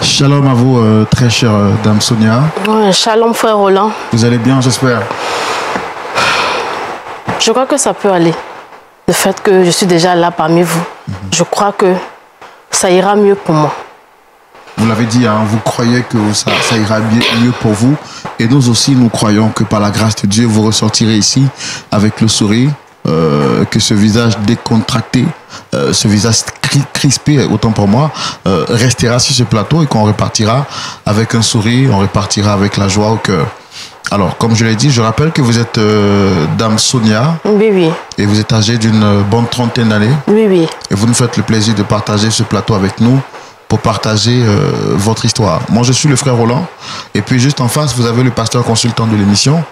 Shalom à vous, très chère Dame Sonia. Ouais, shalom frère Roland. Vous allez bien, j'espère? Je crois que ça peut aller. Le fait que je suis déjà là parmi vous, je crois que ça ira mieux pour moi. Vous l'avez dit, hein, vous croyez que ça ira mieux pour vous. Et nous aussi, nous croyons que par la grâce de Dieu, vous ressortirez ici avec le sourire, que ce visage décontracté, ce visage crispé, autant pour moi, restera sur ce plateau et qu'on repartira avec un sourire, on repartira avec la joie au cœur. Alors, comme je l'ai dit, je rappelle que vous êtes Dame Sonia. Oui, oui. Et vous êtes âgée d'une bonne trentaine d'années. Oui, oui. Et vous nous faites le plaisir de partager ce plateau avec nous pour partager votre histoire. Moi, je suis le frère Roland. Et puis, juste en face, vous avez le pasteur consultant de l'émission,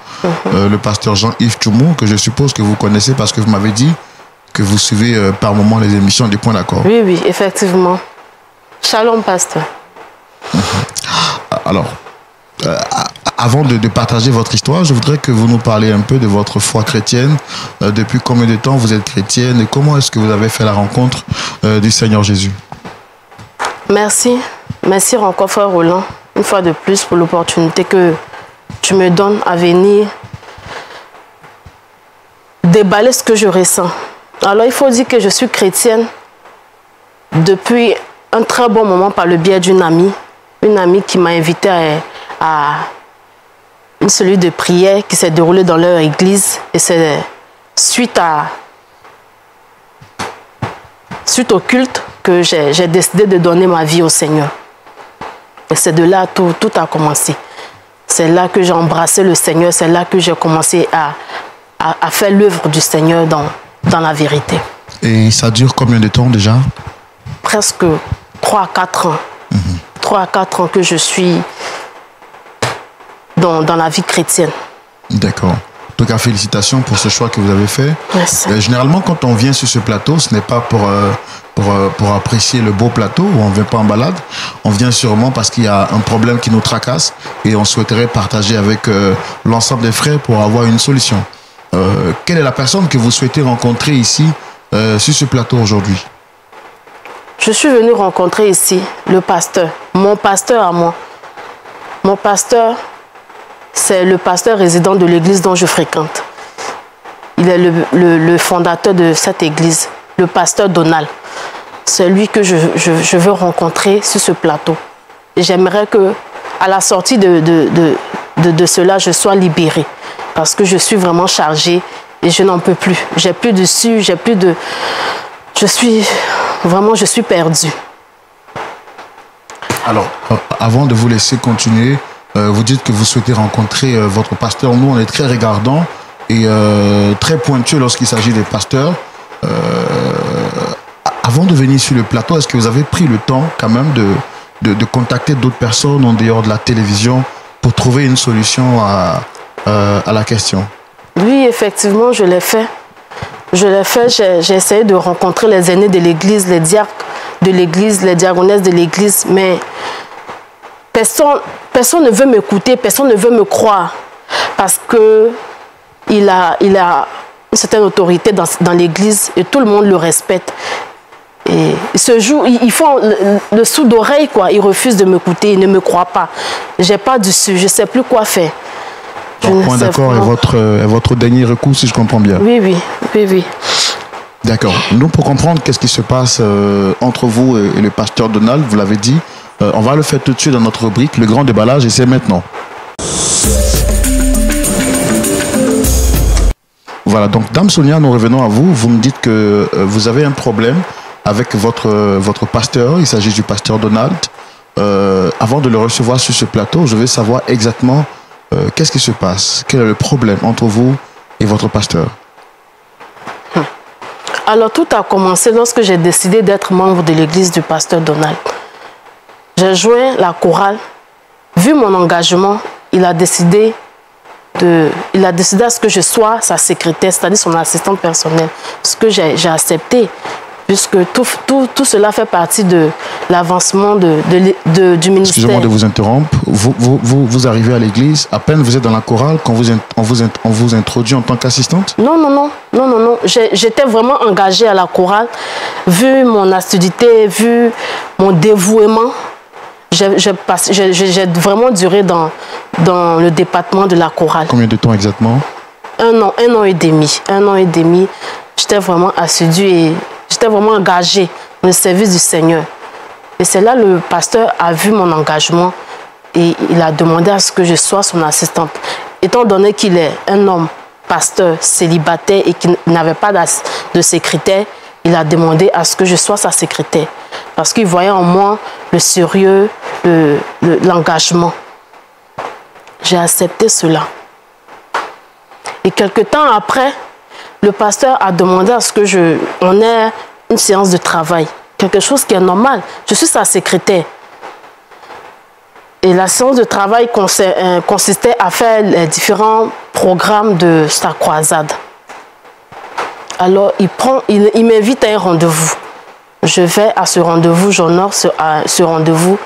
le pasteur Jean-Yves Tchoumou, que je suppose que vous connaissez parce que vous m'avez dit que vous suivez par moment les émissions des Points d'accord. Oui, oui, effectivement. Shalom, pasteur. Alors, avant de partager votre histoire, je voudrais que vous nous parliez un peu de votre foi chrétienne. Depuis combien de temps vous êtes chrétienne et comment est-ce que vous avez fait la rencontre du Seigneur Jésus? Merci. Merci encore, frère Roland, une fois de plus pour l'opportunité que tu me donnes à venir déballer ce que je ressens. Alors, il faut dire que je suis chrétienne depuis un très bon moment par le biais d'une amie qui m'a invité à une cellule de prière qui s'est déroulée dans leur église. Et c'est suite au culte que j'ai décidé de donner ma vie au Seigneur. Et c'est de là tout a commencé. C'est là que j'ai embrassé le Seigneur, c'est là que j'ai commencé à faire l'œuvre du Seigneur dans la vérité. Et ça dure combien de temps déjà? Presque 3 à 4 ans. 3 à 4 ans que je suis dans la vie chrétienne. D'accord. En tout cas, félicitations pour ce choix que vous avez fait. Merci. Généralement, quand on vient sur ce plateau, ce n'est pas pour apprécier le beau plateau, où on ne vient pas en balade. On vient sûrement parce qu'il y a un problème qui nous tracasse et on souhaiterait partager avec l'ensemble des frères pour avoir une solution. Quelle est la personne que vous souhaitez rencontrer ici, sur ce plateau aujourd'hui? Je suis venue rencontrer ici le pasteur, mon pasteur à moi. Mon pasteur, c'est le pasteur résident de l'église dont je fréquente. Il est le fondateur de cette église, le pasteur Donald. C'est lui que je veux rencontrer sur ce plateau. J'aimerais qu'à la sortie de cela, je sois libérée. Parce que je suis vraiment chargée et je n'en peux plus. J'ai plus de su, j'ai plus de... Je suis perdue. Alors, avant de vous laisser continuer, vous dites que vous souhaitez rencontrer votre pasteur. Nous, on est très regardants et très pointueux lorsqu'il s'agit des pasteurs. Avant de venir sur le plateau, est-ce que vous avez pris le temps quand même de contacter d'autres personnes en dehors de la télévision pour trouver une solution à la question? Oui, effectivement, je l'ai fait. J'ai essayé de rencontrer les aînés de l'église, les diacres de l'église, les diaconesses de l'église, mais personne ne veut m'écouter, personne ne veut me croire parce qu'il a une certaine autorité dans l'église et tout le monde le respecte. Et ce jour, ils font le sou d'oreille, quoi. Ils refusent de m'écouter, ils ne me croient pas. J'ai pas du su, je ne sais plus quoi faire. Point d'accord est votre dernier recours, si je comprends bien. Oui, oui, oui, oui. D'accord. Nous, pour comprendre qu'est-ce qui se passe entre vous et le pasteur Donald, vous l'avez dit, on va le faire tout de suite dans notre rubrique, le grand déballage, et c'est maintenant. Voilà, donc Dame Sonia, nous revenons à vous. Vous me dites que vous avez un problème avec votre pasteur, il s'agit du pasteur Donald. Avant de le recevoir sur ce plateau, je veux savoir exactement qu'est-ce qui se passe, quel est le problème entre vous et votre pasteur. Alors tout a commencé lorsque j'ai décidé d'être membre de l'église du pasteur Donald. J'ai joint la chorale. Vu mon engagement, il a décidé à ce que je sois sa secrétaire, c'est-à-dire son assistante personnelle. Ce que j'ai accepté, puisque tout cela fait partie de l'avancement du ministère. Excusez-moi de vous interrompre. Vous arrivez à l'église, à peine vous êtes dans la chorale, quand on vous introduit en tant qu'assistante? Non. J'étais vraiment engagée à la chorale. Vu mon assiduité, vu mon dévouement, j'ai vraiment duré dans le département de la chorale. Combien de temps exactement? 1 an et demi. 1 an et demi. J'étais vraiment assidue et j'étais vraiment engagée dans le service du Seigneur. Et c'est là le pasteur a vu mon engagement et il a demandé à ce que je sois son assistante. Étant donné qu'il est un homme pasteur célibataire et qui n'avait pas de secrétaire, il a demandé à ce que je sois sa secrétaire. Parce qu'il voyait en moi le sérieux, l'engagement. J'ai accepté cela. Et quelque temps après, le pasteur a demandé à ce que on ait une séance de travail. Quelque chose qui est normal. Je suis sa secrétaire. Et la séance de travail consistait à faire les différents programmes de sa croisade. Alors, il m'invite à un rendez-vous. Je vais à ce rendez-vous, j'honore ce rendez-vous.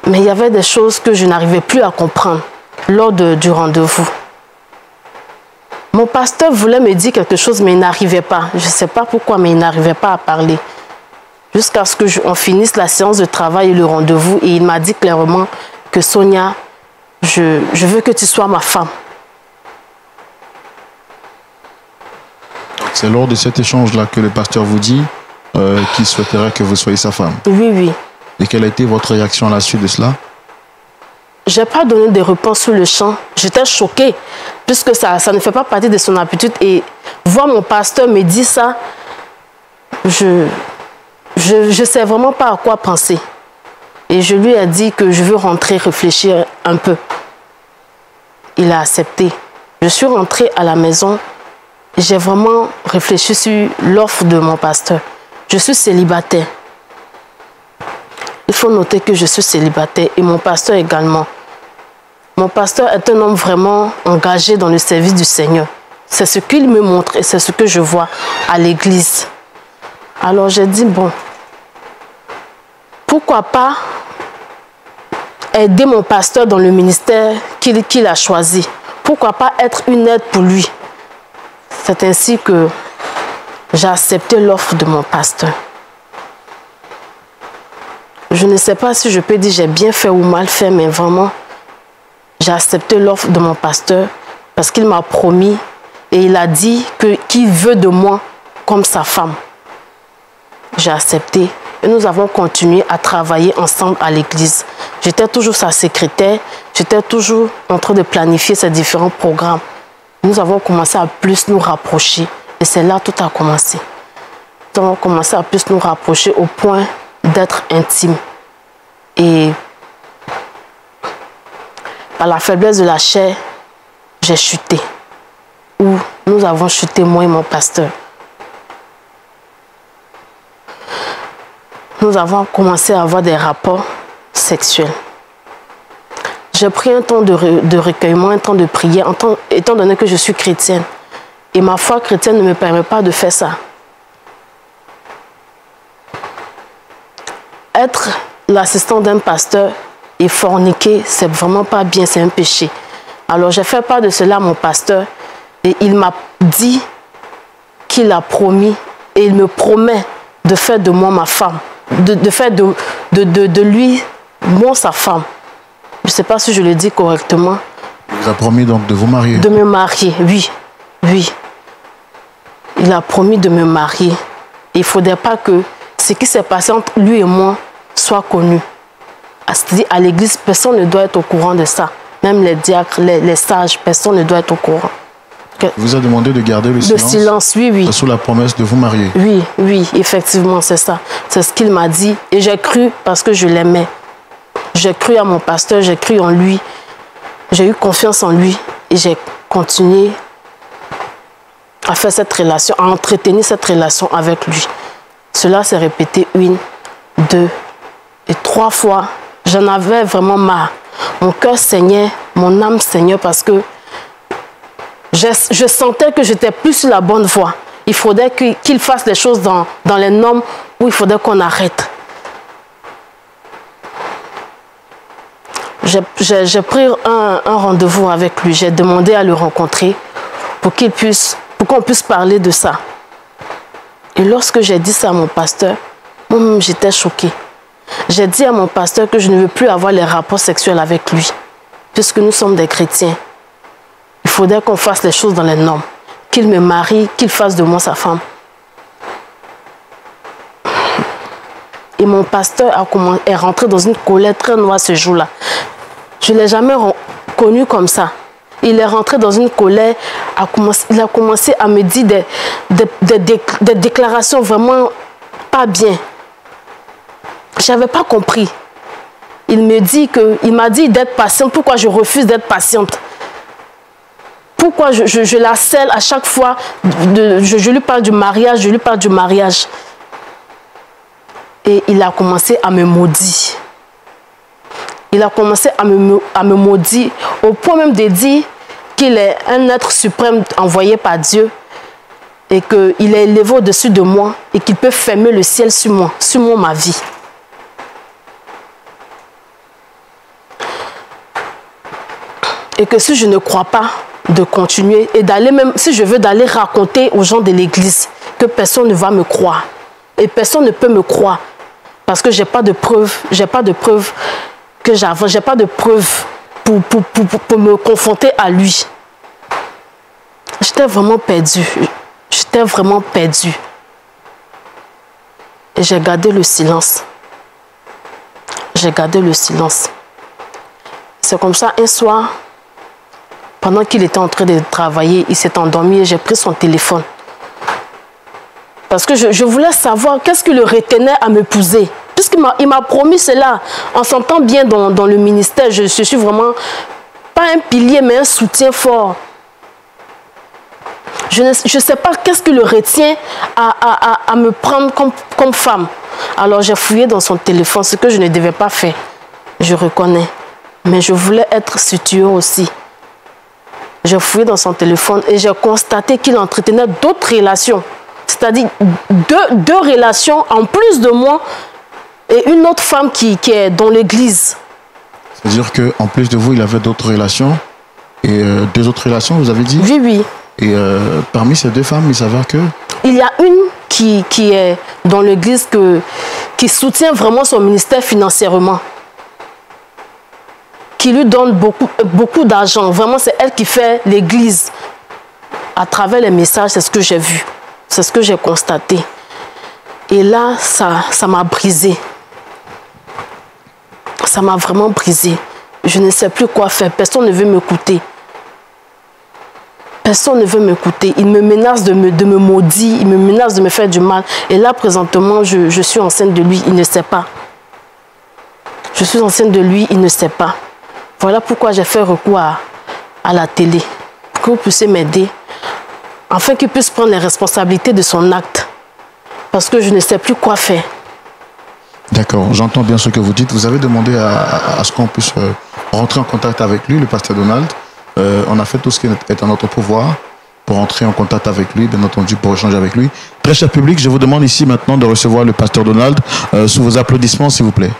Mais il y avait des choses que je n'arrivais plus à comprendre lors du rendez-vous. Mon pasteur voulait me dire quelque chose, mais il n'arrivait pas. Je ne sais pas pourquoi, mais il n'arrivait pas à parler. Jusqu'à ce qu'on finisse la séance de travail et le rendez-vous. Et il m'a dit clairement que Sonia, je veux que tu sois ma femme. C'est lors de cet échange-là que le pasteur vous dit qu'il souhaiterait que vous soyez sa femme. Oui, oui. Et quelle a été votre réaction à la suite de cela? Je n'ai pas donné de réponse sur le champ. J'étais choquée, puisque ça ne fait pas partie de son habitude. Et voir mon pasteur me dire ça, je ne sais vraiment pas à quoi penser. Et je lui ai dit que je veux rentrer, réfléchir un peu. Il a accepté. Je suis rentrée à la maison. J'ai vraiment réfléchi sur l'offre de mon pasteur. Je suis célibataire. Il faut noter que je suis célibataire et mon pasteur également. Mon pasteur est un homme vraiment engagé dans le service du Seigneur. C'est ce qu'il me montre et c'est ce que je vois à l'église. Alors j'ai dit, bon, pourquoi pas aider mon pasteur dans le ministère qu'il a choisi? Pourquoi pas être une aide pour lui? C'est ainsi que j'ai accepté l'offre de mon pasteur. Je ne sais pas si je peux dire j'ai bien fait ou mal fait, mais vraiment, j'ai accepté l'offre de mon pasteur parce qu'il m'a promis et il a dit qu'il veut de moi comme sa femme. J'ai accepté et nous avons continué à travailler ensemble à l'église. J'étais toujours sa secrétaire, j'étais toujours en train de planifier ces différents programmes. Nous avons commencé à plus nous rapprocher et c'est là que tout a commencé. Nous avons commencé à plus nous rapprocher au point d'être intimes. Et par la faiblesse de la chair, j'ai chuté. Ou nous avons chuté, moi et mon pasteur. Nous avons commencé à avoir des rapports sexuels. J'ai pris un temps de recueillement, un temps de prière, étant donné que je suis chrétienne. Et ma foi chrétienne ne me permet pas de faire ça. Être l'assistant d'un pasteur et forniquer, c'est vraiment pas bien, c'est un péché. Alors j'ai fait part de cela à mon pasteur et il m'a dit qu'il a promis et il me promet de faire de moi ma femme, de faire de lui, moi sa femme. Je ne sais pas si je le dis correctement. Il vous a promis donc de vous marier? De me marier, oui, oui. Il a promis de me marier. Il ne faudrait pas que ce qui s'est passé entre lui et moi soit connu. C'est-à-dire à l'église, personne ne doit être au courant de ça. Même les diacres, les sages, personne ne doit être au courant. Il vous a demandé de garder le silence? Le silence, oui, oui. Sous la promesse de vous marier? Oui, oui, effectivement, c'est ça. C'est ce qu'il m'a dit. Et j'ai cru parce que je l'aimais. J'ai cru à mon pasteur, j'ai cru en lui. J'ai eu confiance en lui. Et j'ai continué à faire cette relation, à entretenir cette relation avec lui. Cela s'est répété 1, 2 et 3 fois. J'en avais vraiment marre. Mon cœur saignait, mon âme saignait parce que je sentais que j'étais plus sur la bonne voie. Il faudrait qu'il fasse les choses dans les normes où il faudrait qu'on arrête. J'ai pris un rendez-vous avec lui. J'ai demandé à le rencontrer pour qu'on puisse parler de ça. Et lorsque j'ai dit ça à mon pasteur, moi-même j'étais choquée. J'ai dit à mon pasteur que je ne veux plus avoir les rapports sexuels avec lui, puisque nous sommes des chrétiens. Il faudrait qu'on fasse les choses dans les normes. Qu'il me marie, qu'il fasse de moi sa femme. Et mon pasteur est rentré dans une colère très noire ce jour-là. Je ne l'ai jamais connu comme ça. Il est rentré dans une colère, il a commencé à me dire des déclarations vraiment pas bien. Je n'avais pas compris. Il m'a dit d'être patiente. Pourquoi je refuse d'être patiente? Pourquoi je la scelle à chaque fois? Je lui parle du mariage, je lui parle du mariage. Et il a commencé à me maudire. Il a commencé à me maudire au point même de dire qu'il est un être suprême envoyé par Dieu et qu'il est élevé au-dessus de moi et qu'il peut fermer le ciel sur moi, ma vie. Et que si je ne crois pas de continuer et d'aller même, si je veux d'aller raconter aux gens de l'église que personne ne va me croire et personne ne peut me croire parce que j'ai pas de preuves, que j'avance, j'ai pas de preuves pour me confronter à lui. J'étais vraiment perdue. J'étais vraiment perdue. Et j'ai gardé le silence. J'ai gardé le silence. C'est comme ça, un soir, pendant qu'il était en train de travailler, il s'est endormi et j'ai pris son téléphone. Parce que je voulais savoir qu'est-ce qui le retenait à m'épouser. Puisqu'il m'a promis cela, on s'entend bien dans le ministère, je suis vraiment pas un pilier mais un soutien fort. Je ne sais pas qu'est-ce qui le retient à me prendre comme femme. Alors j'ai fouillé dans son téléphone, ce que je ne devais pas faire. Je reconnais. Mais je voulais être située aussi. J'ai fouillé dans son téléphone et j'ai constaté qu'il entretenait d'autres relations. C'est-à-dire deux relations en plus de moi et une autre femme qui est dans l'église. C'est-à-dire qu'en plus de vous, il avait d'autres relations. Et deux autres relations, vous avez dit? Oui, oui. Et parmi ces deux femmes, il s'avère que... Il y a une qui est dans l'église qui soutient vraiment son ministère financièrement. Qui lui donne beaucoup d'argent. Vraiment, c'est elle qui fait l'église. À travers les messages, c'est ce que j'ai vu. C'est ce que j'ai constaté. Et là, ça m'a brisé. Ça m'a vraiment brisé. Je ne sais plus quoi faire. Personne ne veut m'écouter. Personne ne veut m'écouter. Il me menace de me maudire. Il me menace de me faire du mal. Et là, présentement, je suis enceinte de lui. Il ne sait pas. Je suis enceinte de lui. Il ne sait pas. Voilà pourquoi j'ai fait recours à la télé. Pour que vous puissiez m'aider. Afin qu'il puisse prendre les responsabilités de son acte. Parce que je ne sais plus quoi faire. D'accord, j'entends bien ce que vous dites. Vous avez demandé à ce qu'on puisse rentrer en contact avec lui, le pasteur Donald. On a fait tout ce qui est en notre pouvoir pour entrer en contact avec lui, bien entendu, pour échanger avec lui. Très cher public, je vous demande ici maintenant de recevoir le pasteur Donald sous vos applaudissements, s'il vous plaît.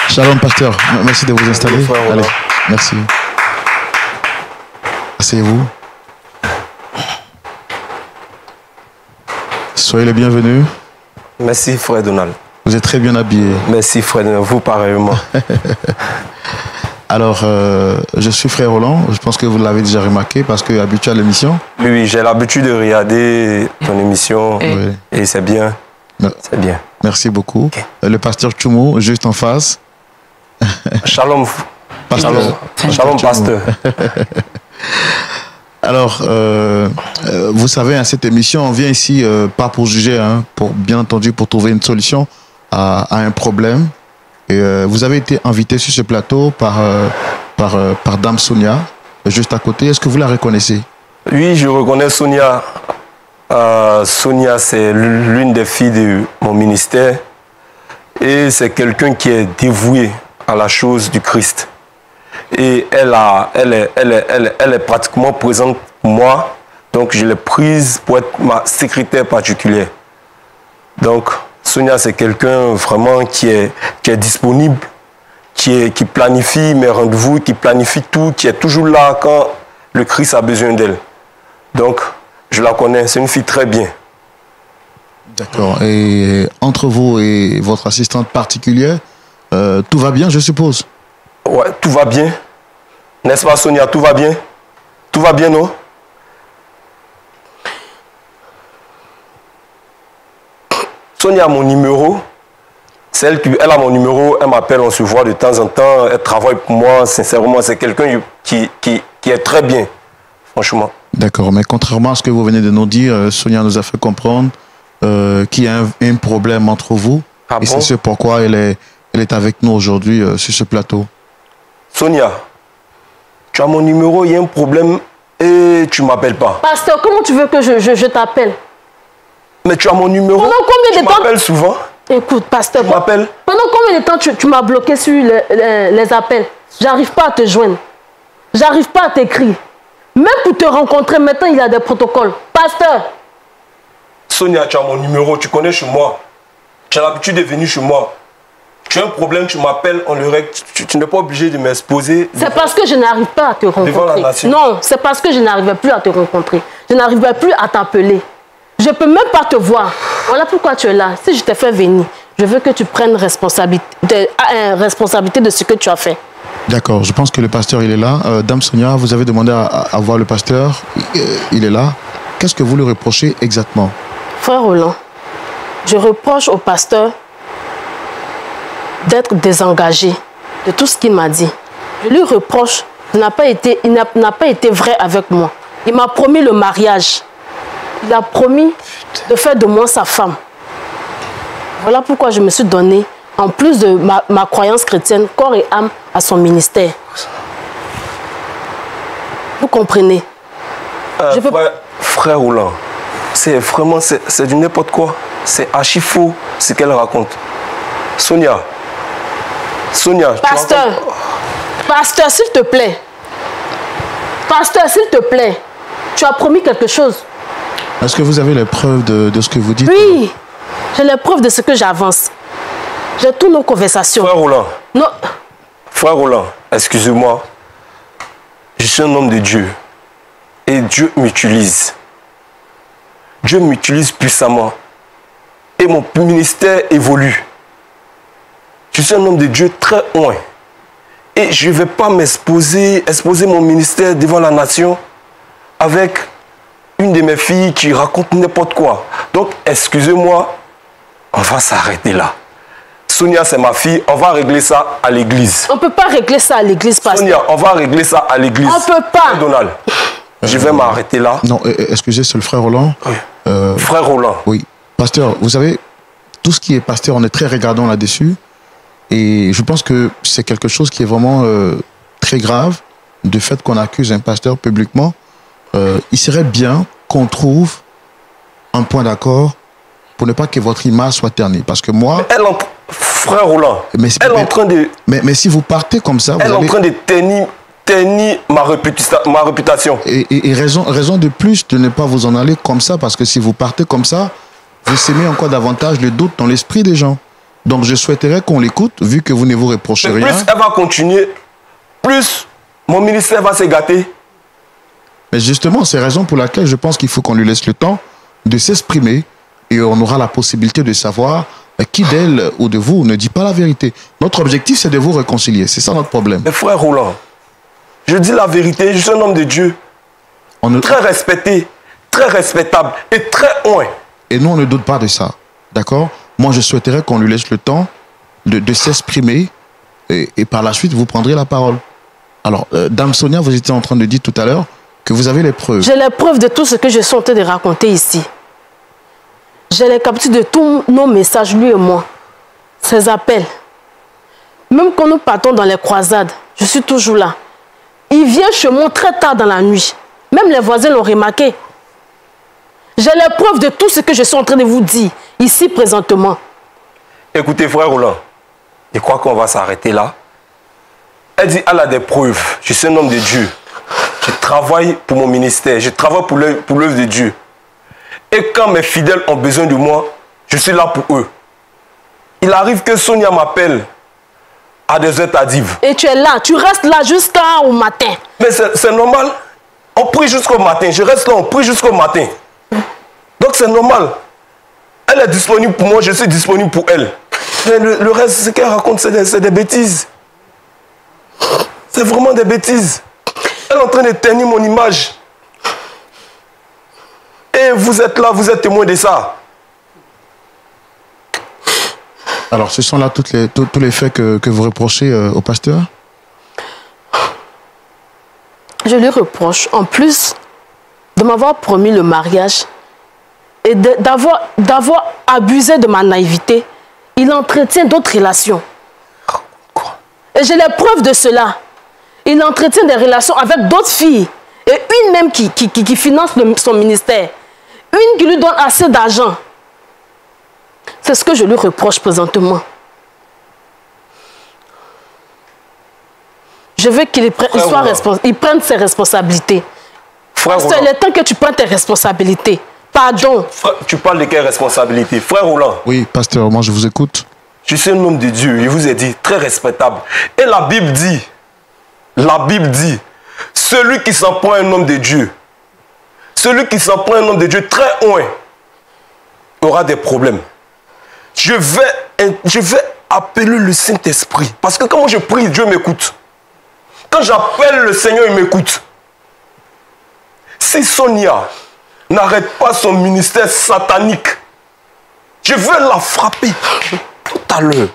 Shalom, pasteur. Merci de vous installer. Allez, merci. Asseyez-vous. Soyez les bienvenus. Merci, frère Donald. Vous êtes très bien habillé. Merci, frère Donald. Vous, pareillement. Alors, je suis frère Roland. Je pense que vous l'avez déjà remarqué parce que habitué à l'émission. Oui, j'ai l'habitude de regarder ton émission et c'est bien. C'est bien. Merci beaucoup. Okay. Le pasteur Tchoumo, juste en face. Shalom, pasteur. Shalom, pasteur. Alors, vous savez, à cette émission, on vient ici pas pour juger, hein, bien entendu, pour trouver une solution à un problème. Et vous avez été invité sur ce plateau par Dame Sonia, juste à côté. Est-ce que vous la reconnaissez? Oui, je reconnais Sonia. Sonia, c'est l'une des filles de mon ministère. Et c'est quelqu'un qui est dévoué à la chose du Christ. Et elle est pratiquement présente pour moi. Donc, je l'ai prise pour être ma secrétaire particulière. Donc, Sonia, c'est quelqu'un vraiment qui est disponible, qui planifie mes rendez-vous, qui planifie tout, qui est toujours là quand le Christ a besoin d'elle. Donc, je la connais, c'est une fille très bien. D'accord. Et entre vous et votre assistante particulière, tout va bien, je suppose? Ouais, tout va bien. N'est-ce pas, Sonia? Tout va bien? Tout va bien, non? Sonia a mon numéro. Elle a mon numéro, elle m'appelle, on se voit de temps en temps. Elle travaille pour moi, sincèrement. C'est quelqu'un qui est très bien, franchement. D'accord, mais contrairement à ce que vous venez de nous dire, Sonia nous a fait comprendre qu'il y a un problème entre vous. Ah et bon? c'est ce pourquoi elle est avec nous aujourd'hui sur ce plateau. Sonia, tu as mon numéro, il y a un problème et tu ne m'appelles pas. Pasteur, comment tu veux que je t'appelle? Mais tu as mon numéro. Pendant combien de temps? Tu m'appelles souvent. Écoute, pasteur, Tu m'appelles. Pendant combien de temps tu m'as bloqué sur les appels? J'arrive pas à te joindre. J'arrive pas à t'écrire. Même pour te rencontrer, maintenant, il y a des protocoles. Pasteur. Sonia, tu as mon numéro, tu connais chez moi. Tu as l'habitude de venir chez moi. Tu as un problème, tu m'appelles, on le règle. Tu n'es pas obligé de m'exposer. C'est parce que je n'arrive pas à te rencontrer. Devant la nation. Non, c'est parce que je n'arrivais plus à te rencontrer. Je n'arrivais plus à t'appeler. Je ne peux même pas te voir. Voilà pourquoi tu es là. Si je t'ai fait venir, je veux que tu prennes responsabilité de ce que tu as fait. D'accord, je pense que le pasteur, il est là. Dame Sonia, vous avez demandé à voir le pasteur. Il est là. Qu'est-ce que vous lui reprochez exactement? Frère Roland, je reproche au pasteur d'être désengagé de tout ce qu'il m'a dit. Je lui reproche qu'il n'a pas été vrai avec moi. Il m'a promis le mariage. Il a promis de faire de moi sa femme. Voilà pourquoi je me suis donné, en plus de ma croyance chrétienne, corps et âme à son ministère. Vous comprenez? Frère Roland, c'est vraiment, c'est du n'importe quoi. C'est archi faux ce qu'elle raconte. Sonia, Pasteur, pasteur, s'il te plaît. Pasteur, s'il te plaît. Tu as promis quelque chose. Est-ce que vous avez les preuves de ce que vous dites? Oui, j'ai les preuves de ce que j'avance. J'ai toutes nos conversations. Frère Roland, non. Frère Roland, excusez-moi. Je suis un homme de Dieu. Et Dieu m'utilise. Dieu m'utilise puissamment. Et mon ministère évolue. Je suis un homme de Dieu très loin. Et je ne vais pas exposer mon ministère devant la nation avec une de mes filles qui raconte n'importe quoi. Donc, excusez-moi, on va s'arrêter là. Sonia, c'est ma fille, on va régler ça à l'église. On ne peut pas régler ça à l'église, pasteur. Sonia, on va régler ça à l'église. On ne peut pas. Donald, je vais m'arrêter là. Non, excusez, c'est le frère Roland. Oui. Frère Roland. Oui. Pasteur, vous savez, tout ce qui est pasteur, on est très regardant là-dessus. Et je pense que c'est quelque chose qui est vraiment très grave, du fait qu'on accuse un pasteur publiquement. Il serait bien qu'on trouve un point d'accord pour ne pas que votre image soit ternie. Parce que moi... Frère Roland, elle est en train de... Mais si vous partez comme ça... Elle est en train de ternir ma réputation. Et raison de plus de ne pas vous en aller comme ça, parce que si vous partez comme ça, vous sémez encore davantage le doute dans l'esprit des gens. Donc je souhaiterais qu'on l'écoute, vu que vous ne vous reprochez rien. Plus elle va continuer, plus mon ministère va se gâter. Mais justement, c'est la raison pour laquelle je pense qu'il faut qu'on lui laisse le temps de s'exprimer et on aura la possibilité de savoir qui d'elle ou de vous ne dit pas la vérité. Notre objectif, c'est de vous réconcilier. C'est ça notre problème. Mais frère Roland, je dis la vérité, je suis un homme de Dieu. Très respecté, très respectable et très loin. Et nous, on ne doute pas de ça. D'accord? Moi, je souhaiterais qu'on lui laisse le temps de s'exprimer et par la suite, vous prendrez la parole. Alors, Dame Sonia, vous étiez en train de dire tout à l'heure que vous avez les preuves. J'ai les preuves de tout ce que je suis en train de raconter ici. J'ai les captures de tous nos messages, lui et moi. Ses appels. Même quand nous partons dans les croisades, je suis toujours là. Il vient chez moi très tard dans la nuit. Même les voisins l'ont remarqué. J'ai les preuves de tout ce que je suis en train de vous dire, ici présentement. Écoutez, frère Roland, je crois qu'on va s'arrêter là. Elle dit, elle a des preuves. Je suis un homme de Dieu. Je travaille pour mon ministère. Je travaille pour l'œuvre de Dieu. Et quand mes fidèles ont besoin de moi, je suis là pour eux. Il arrive que Sonia m'appelle à des heures tardives. Et tu es là, tu restes là jusqu'au matin. Mais c'est normal. On prie jusqu'au matin. Je reste là, on prie jusqu'au matin. Donc c'est normal. Elle est disponible pour moi, je suis disponible pour elle. Mais le reste, ce qu'elle raconte, c'est des bêtises. C'est vraiment des bêtises. Elle est en train de ternir mon image. Et vous êtes là, vous êtes témoin de ça. Alors, ce sont là tous les faits que vous reprochez au pasteur? Je lui reproche, en plus de m'avoir promis le mariage et d'avoir abusé de ma naïveté, il entretient d'autres relations. Quoi? Et j'ai les preuves de cela. Il entretient des relations avec d'autres filles. Et une même qui finance son ministère. Une qui lui donne assez d'argent. C'est ce que je lui reproche présentement. Je veux qu'il prenne ses responsabilités. Frère Parce qu'il est temps que tu prennes tes responsabilités. Pardon. Frère, tu parles de quelle responsabilité? Frère Roland. Oui, pasteur, moi je vous écoute. Je suis un homme de Dieu, je vous ai dit, très respectable. Et la Bible dit, celui qui s'en prend un homme de Dieu, celui qui s'en prend un homme de Dieu très loin, aura des problèmes. Je vais appeler le Saint-Esprit. Parce que quand je prie, Dieu m'écoute. Quand j'appelle le Seigneur, il m'écoute. Si Sonia n'arrête pas son ministère satanique, je vais la frapper tout à l'heure.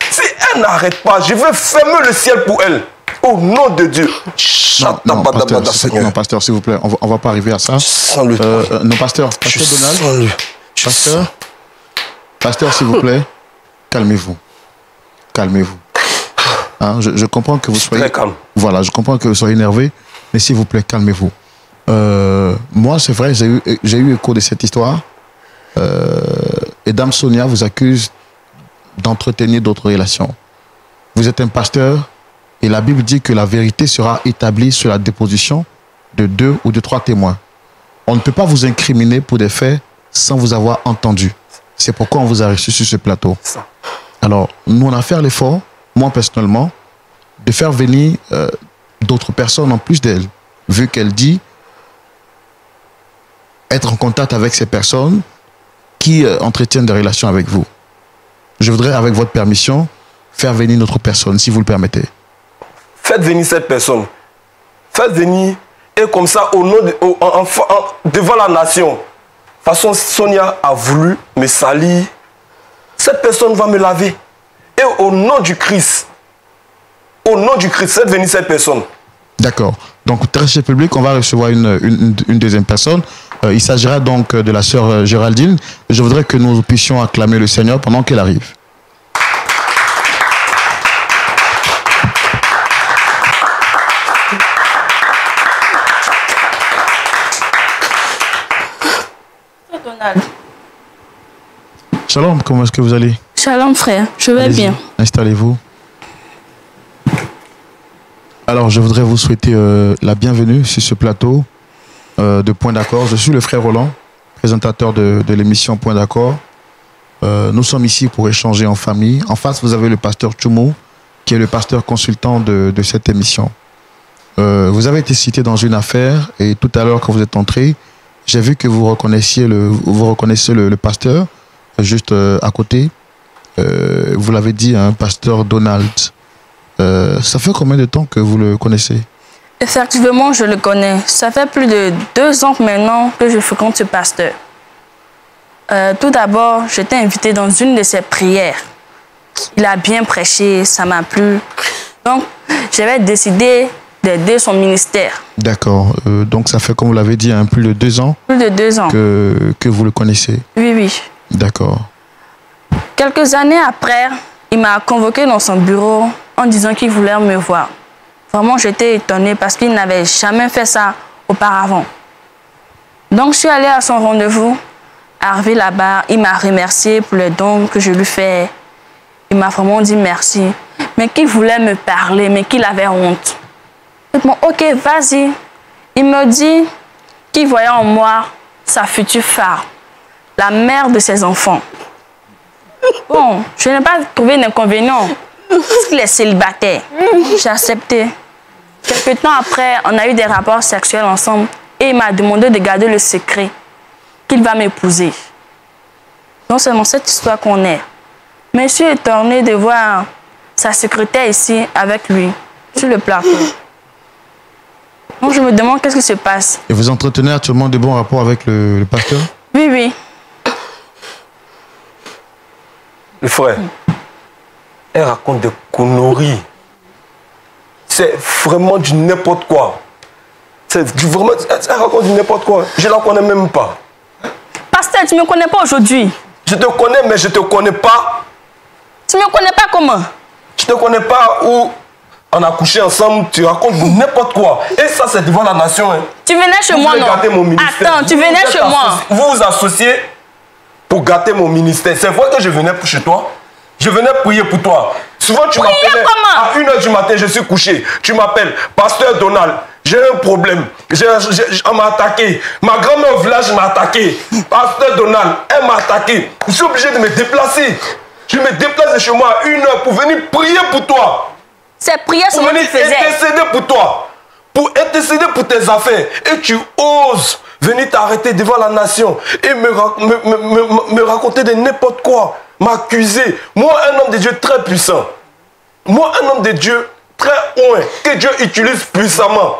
Si elle n'arrête pas, je vais fermer le ciel pour elle. Au nom de Dieu. Non, pasteur, s'il vous plaît, on va pas arriver à ça. Non, pasteur Donald. Pasteur, s'il vous plaît, calmez-vous. Calmez-vous. Hein, je comprends que vous soyez... Très calme. Voilà, je comprends que vous soyez énervé, mais s'il vous plaît, calmez-vous. Moi, c'est vrai, j'ai eu écho de cette histoire. Et Dame Sonia vous accuse d'entretenir d'autres relations. Vous êtes un pasteur et la Bible dit que la vérité sera établie sur la déposition de 2 ou de 3 témoins. On ne peut pas vous incriminer pour des faits sans vous avoir entendu. C'est pourquoi on vous a reçu sur ce plateau. Alors, nous, on a fait l'effort, moi personnellement, de faire venir d'autres personnes en plus d'elle, vu qu'elle dit être en contact avec ces personnes qui entretiennent des relations avec vous. Je voudrais, avec votre permission, faire venir notre personne, si vous le permettez. Faites venir cette personne. Faites venir, et comme ça, au nom devant la nation. De toute façon, Sonia a voulu me salir. Cette personne va me laver. Et au nom du Christ, faites venir cette personne. D'accord. Donc, très cher public, on va recevoir une deuxième personne. Il s'agira donc de la sœur Géraldine. Je voudrais que nous puissions acclamer le Seigneur pendant qu'elle arrive. Shalom, comment est-ce que vous allez? Shalom frère, je vais bien. Installez-vous. Alors, je voudrais vous souhaiter la bienvenue sur ce plateau de Point d'accord. Je suis le frère Roland, présentateur de l'émission Point d'accord. Nous sommes ici pour échanger en famille. En face, vous avez le pasteur Tchoumo, qui est le pasteur consultant de cette émission. Vous avez été cité dans une affaire et tout à l'heure, quand vous êtes entré, j'ai vu que vous reconnaissez le pasteur juste à côté. Vous l'avez dit, un pasteur Donald. Ça fait combien de temps que vous le connaissez? Effectivement, je le connais. Ça fait plus de 2 ans maintenant que je fréquente ce pasteur. Tout d'abord, j'étais invitée dans une de ses prières. Il a bien prêché, ça m'a plu. Donc, j'avais décidé d'aider son ministère. D'accord. Donc, ça fait, comme vous l'avez dit, plus de 2 ans. Plus de 2 ans. Que vous le connaissez. Oui, oui. D'accord. Quelques années après, il m'a convoqué dans son bureau en disant qu'il voulait me voir. Vraiment, j'étais étonnée parce qu'il n'avait jamais fait ça auparavant. Donc, je suis allée à son rendez-vous. Arrivé là-bas, il m'a remercié pour les dons que je lui fais. Il m'a vraiment dit merci. Mais qu'il voulait me parler, mais qu'il avait honte. Bon, ok, vas-y. Il me dit qu'il voyait en moi sa future femme, la mère de ses enfants. Bon, je n'ai pas trouvé d'inconvénient. Parce qu'il est célibataire. J'ai accepté. Quelques temps après, on a eu des rapports sexuels ensemble et il m'a demandé de garder le secret qu'il va m'épouser. Donc c'est dans cette histoire qu'on est. Mais je suis étonnée de voir sa secrétaire ici avec lui, sur le plateau. Donc je me demande qu'est-ce qui se passe. Et vous entretenez actuellement de bons rapports avec le pasteur? Oui, oui. Le frère, elle raconte des conneries. C'est vraiment du n'importe quoi. Vraiment, elle raconte du n'importe quoi. Je ne la connais même pas. Pasteur, tu ne me connais pas aujourd'hui. Je te connais, mais je ne te connais pas. Tu ne me connais pas comment? Je ne te connais pas où on a couché ensemble, tu racontes n'importe quoi. Et ça, c'est devant la nation. Hein. Tu venais chez moi, non? Attends, tu venais chez moi. Vous vous associez pour gâter mon ministère. C'est vrai que je venais chez toi. Je venais prier pour toi. Souvent, tu m'appelais à 1h du matin, je suis couché. Tu m'appelles, Pasteur Donald, j'ai un problème. On m'a attaqué. Ma grand-mère au village m'a attaqué. Pasteur Donald, elle m'a attaqué. Je suis obligé de me déplacer. Je me déplace de chez moi à 1h pour venir prier pour toi. C'est prier sur ce que tu faisais. Pour intercéder pour toi. Pour intercéder pour tes affaires. Et tu oses venir t'arrêter devant la nation et me raconter de n'importe quoi. M'accuser. Moi, un homme de Dieu très puissant. Moi, un homme de Dieu très loin, que Dieu utilise puissamment.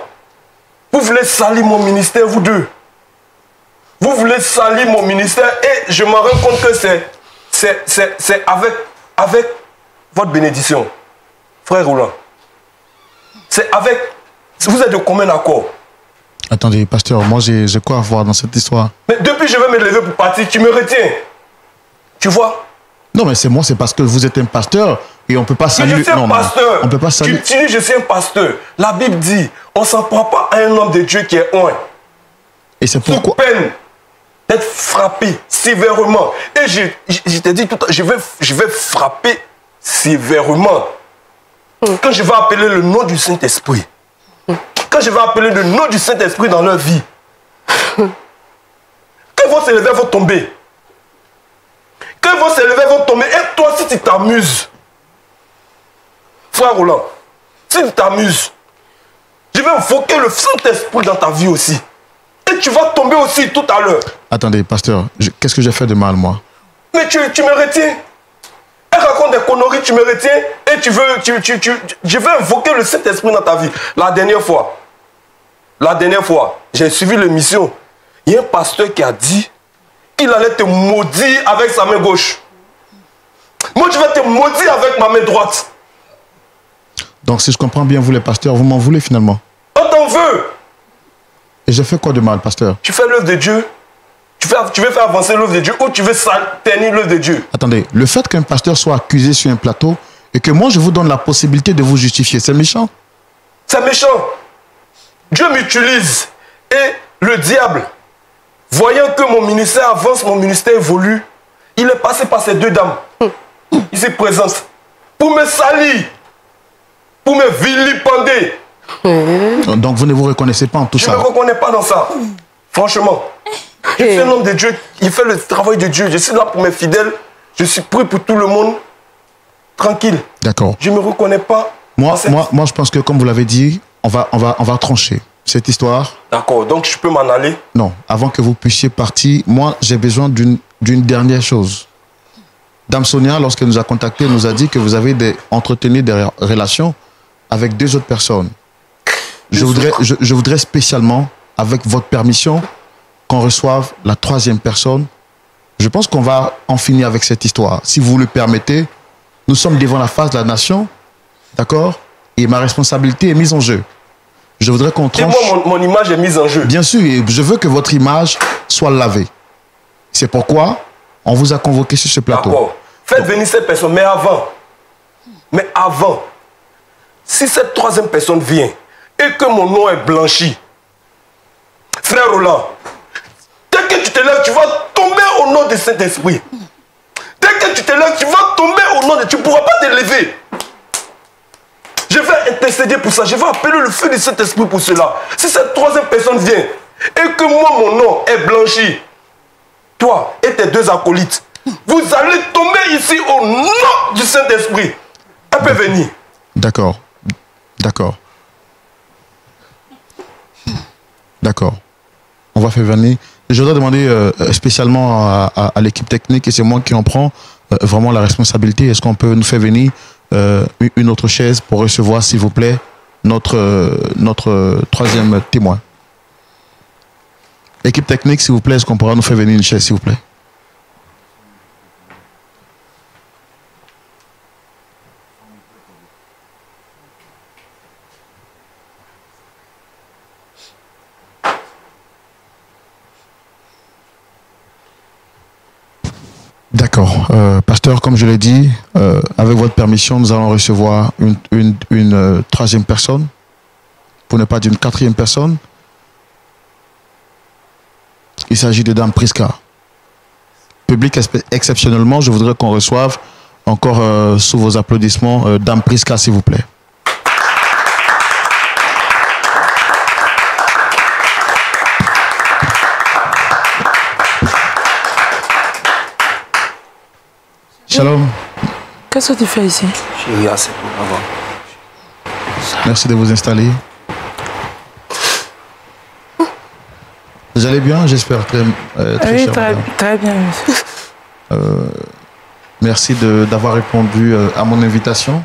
Vous voulez salir mon ministère, vous deux. Vous voulez salir mon ministère et je me rends compte que c'est avec votre bénédiction. Frère Roland. C'est avec... Vous êtes de combien d'accords? Attendez, pasteur, moi j'ai quoi à voir dans cette histoire? Mais depuis je vais me lever pour partir, tu me retiens. Tu vois? Non, mais c'est moi, c'est parce que vous êtes un pasteur et on ne peut pas saluer. Je suis un pasteur. On peut pas saluer. Tu dis, je suis un pasteur. La Bible dit, on ne s'en prend pas à un homme de Dieu qui est loin. Et c'est pourquoi. Sous peine d'être frappé sévèrement. Et je t'ai dit tout à l'heure, je vais frapper sévèrement. Quand je vais appeler le nom du Saint-Esprit. Quand je vais appeler le nom du Saint-Esprit dans leur vie. Quand ils vont se lever, ils vont tomber. Quand ils vont se lever, ils vont tomber. Et toi, si tu t'amuses, frère Roland, si tu t'amuses, je vais invoquer le Saint-Esprit dans ta vie aussi. Et tu vas tomber aussi tout à l'heure. Attendez, pasteur, qu'est-ce que j'ai fait de mal, moi? Mais tu me retiens. Elle raconte des conneries, tu me retiens. Et je vais invoquer le Saint-Esprit dans ta vie. La dernière fois, j'ai suivi l'émission. Il y a un pasteur qui a dit qu'il allait te maudire avec sa main gauche. Moi, je vais te maudire avec ma main droite. Donc, si je comprends bien, vous les pasteurs, vous m'en voulez finalement? On t'en veut. Et j'ai fait quoi de mal, pasteur? Tu fais l'œuvre de Dieu. Tu veux faire avancer l'œuvre de Dieu ou tu veux ternir l'œuvre de Dieu? Attendez, le fait qu'un pasteur soit accusé sur un plateau et que moi, je vous donne la possibilité de vous justifier, c'est méchant? C'est méchant. Dieu m'utilise. Et le diable, voyant que mon ministère avance, mon ministère évolue, il est passé par ces deux dames. Il se présente pour me salir, pour me vilipender. Donc vous ne vous reconnaissez pas en tout ça? Je ne me reconnais pas dans ça. Franchement. Je suis un homme de Dieu. Il fait le travail de Dieu. Je suis là pour mes fidèles. Je suis prêt pour tout le monde. Tranquille. D'accord. Je ne me reconnais pas. Moi, je pense que, comme vous l'avez dit, on va trancher cette histoire. D'accord. Donc, je peux m'en aller? Non. Avant que vous puissiez partir, moi, j'ai besoin d'une dernière chose. Dame Sonia, lorsqu'elle nous a contactés, nous a dit que vous avez entretenu des relations avec deux autres personnes. Je voudrais spécialement, avec votre permission, qu'on reçoive la troisième personne. Je pense qu'on va en finir avec cette histoire. Si vous le permettez, nous sommes devant la face de la nation, d'accord? Et ma responsabilité est mise en jeu. Je voudrais qu'on tranche... Et moi, mon image est mise en jeu. Bien sûr, et je veux que votre image soit lavée. C'est pourquoi on vous a convoqué sur ce plateau. D'accord. Faites venir cette personne, mais avant, si cette troisième personne vient et que mon nom est blanchi, frère Roland, dès que tu te lèves, tu vas tomber au nom du Saint-Esprit. Dès que tu te lèves, tu vas tomber au nom de... Tu ne pourras pas te lever. Je vais intercéder pour ça. Je vais appeler le feu du Saint-Esprit pour cela. Si cette troisième personne vient et que moi, mon nom est blanchi, toi et tes deux acolytes, vous allez tomber ici au nom du Saint-Esprit. Elle peut venir. D'accord. D'accord. D'accord. On va faire venir. Je voudrais demander spécialement à l'équipe technique, et c'est moi qui en prends vraiment la responsabilité. Est-ce qu'on peut nous faire venir une autre chaise pour recevoir, s'il vous plaît, notre troisième témoin? Équipe technique, s'il vous plaît, est-ce qu'on pourra nous faire venir une chaise, s'il vous plaît? D'accord. Pasteur, comme je l'ai dit, avec votre permission, nous allons recevoir une troisième personne, pour ne pas dire une quatrième personne. Il s'agit de Dame Priska. Public exceptionnellement, je voudrais qu'on reçoive encore sous vos applaudissements Dame Priska, s'il vous plaît. Shalom. Qu'est-ce que tu fais ici? Chérie, assez pour avoir. Merci de vous installer. Vous allez bien, j'espère très oui, cher, très bien, monsieur. Merci d'avoir répondu à mon invitation.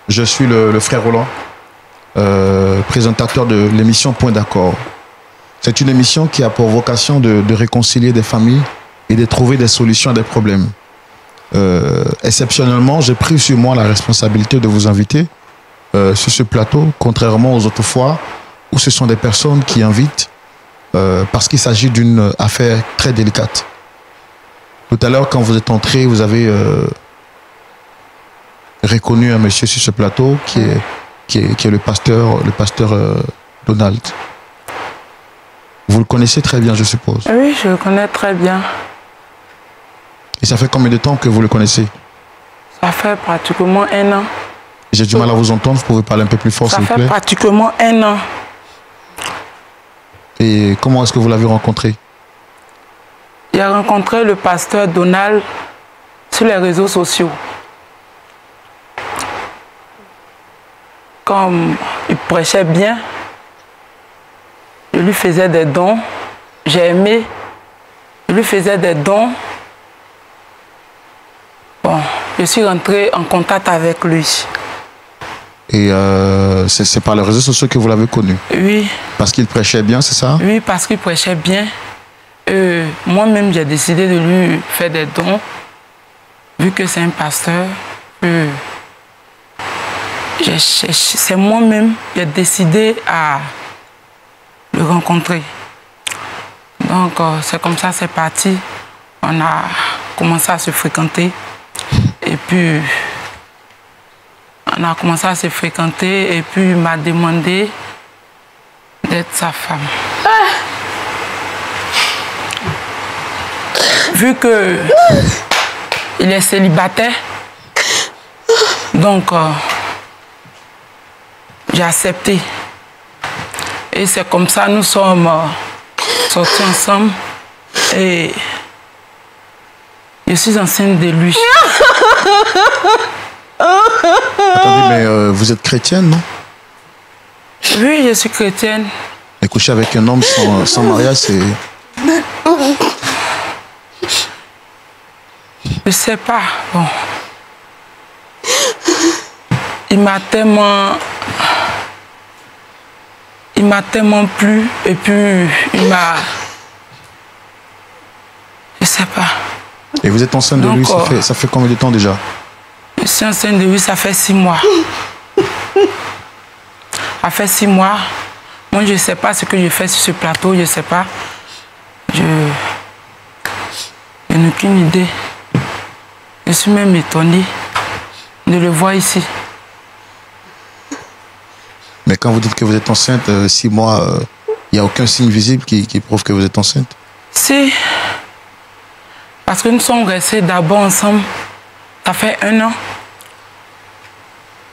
Je suis le frère Roland, présentateur de l'émission Point d'accord. C'est une émission qui a pour vocation de réconcilier des familles et de trouver des solutions à des problèmes. Exceptionnellement, j'ai pris sur moi la responsabilité de vous inviter sur ce plateau, contrairement aux autres fois où ce sont des personnes qui invitent parce qu'il s'agit d'une affaire très délicate. Tout à l'heure, quand vous êtes entré, vous avez reconnu un monsieur sur ce plateau qui est le pasteur Donald. Vous le connaissez très bien, je suppose. Oui, je le connais très bien. Et ça fait combien de temps que vous le connaissez? Ça fait pratiquement 1 an. J'ai du mal à vous entendre, vous pouvez parler un peu plus fort, s'il vous plaît. Ça fait pratiquement 1 an. Et comment est-ce que vous l'avez rencontré? J'ai rencontré le pasteur Donald sur les réseaux sociaux. Comme il prêchait bien, je lui faisais des dons. J'ai aimé. Je lui faisais des dons. Bon, je suis rentré en contact avec lui. Et c'est par les réseaux sociaux que vous l'avez connu? Oui. Parce qu'il prêchait bien, c'est ça? Oui, parce qu'il prêchait bien. Moi-même, j'ai décidé de lui faire des dons. Vu que c'est un pasteur, c'est moi-même qui ai décidé à le rencontrer. Donc, c'est comme ça, c'est parti. On a commencé à se fréquenter. Et puis, on a commencé à se fréquenter. Et puis, il m'a demandé d'être sa femme. Vu que il est célibataire, donc j'ai accepté. Et c'est comme ça nous sommes sortis ensemble et je suis enceinte de lui. Attendez, mais vous êtes chrétienne, non? Oui, je suis chrétienne. Et coucher avec un homme sans mariage, c'est... Je sais pas, bon. Il m'a tellement plu et puis il m'a... Je sais pas. Et vous êtes enceinte de lui, ça fait combien de temps déjà? Je suis enceinte de lui, ça fait 6 mois. Ça fait 6 mois. Moi, je ne sais pas ce que je fais sur ce plateau, je ne sais pas. Je n'ai aucune idée. Je suis même étonnée de le voir ici. Mais quand vous dites que vous êtes enceinte, 6 mois, il n'y a aucun signe visible qui prouve que vous êtes enceinte? Si. Parce que nous sommes restés d'abord ensemble. Ça fait 1 an.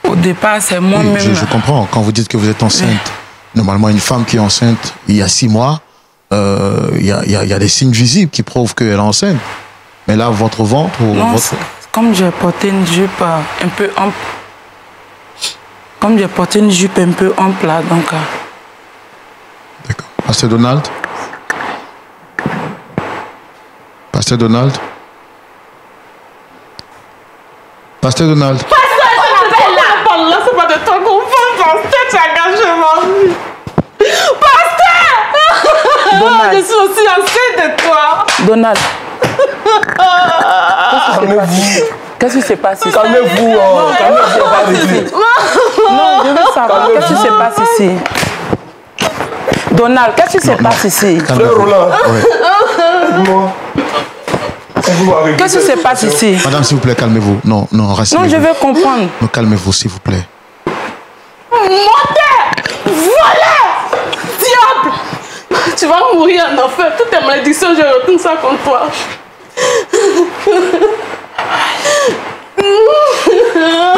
Au départ, c'est moi-même. Oui, je comprends. Quand vous dites que vous êtes enceinte, oui. Normalement, une femme qui est enceinte, il y a 6 mois, il y a des signes visibles qui prouvent qu'elle est enceinte. Mais là, votre ventre... Non, comme j'ai porté une jupe un peu ample, Comme j'ai porté une jupe un peu en plat, donc... D'accord. Pasteur Donald? Pasteur Donald? Pasteur Donald? Là, c'est pas de toi qu'on parle, pasteur, tu as gâché ma vie. Pasteur! Donald. Je suis aussi enceinte de toi. Donald. Calmez-vous. Qu'est-ce qui s'est passé? Calmez-vous. Calmez-vous, on va régler. Non, je veux savoir. Qu'est-ce qui se passe ici? Donald, qu'est-ce qui se passe ici? Frère Roland. Moi. Qu'est-ce qui se passe ici? Madame, s'il vous plaît, calmez-vous. Non, non, rassurez-vous. Non, je veux comprendre. Non, calmez-vous, s'il vous plaît. Menteur! Voleur! Diable! Tu vas mourir en enfer. Toutes tes malédictions, je retourne ça contre toi.